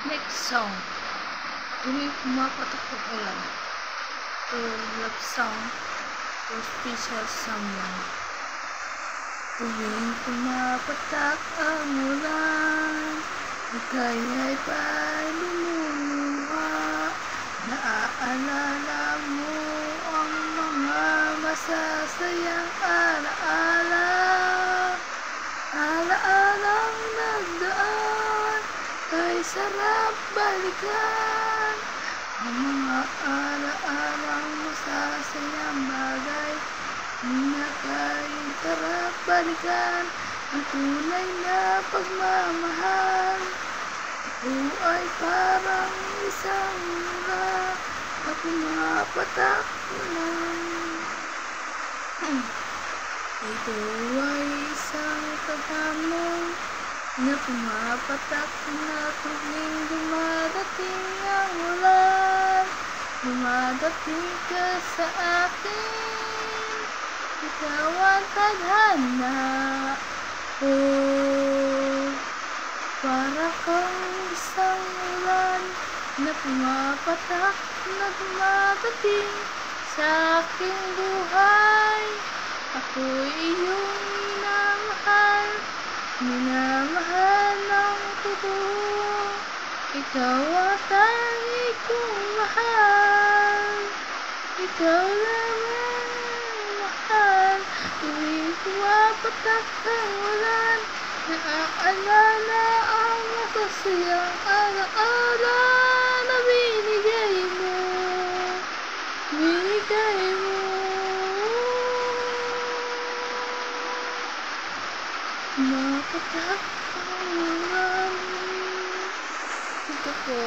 Next song. Tuwing pumapatak ang ulan. To love song for special someone. Tuwing pumapatak ang ulan, ika'y pa'y lumuluha. Naaalala mo ang mga masasayang alaala. Alaalang nagdaan, kay sarap balikan. Ang mga alaalang masasayang bagay, na kay sarap balikan. Ang tunay na pagmamahal, ako ay parang isang ulan na pumapatak ulan. Ito ay isang tagamong na pumapatak na tuwing dumadating ang ulan. Dumadating ka sa akin, ikaw ang tadhana. Oh, para kang isang ulan na pumapatak na dumadating sa aking buhay. Ako'y iyong minamahal, minamahal ng totoo. Ikaw ang tangi kong mahal, ikaw lang ang mahal. Tuwing pumapatak ang ulan, naaalala ang masasayang alaala na binigay mo, binigay mo. Pumapatak ang ulan. Ito po,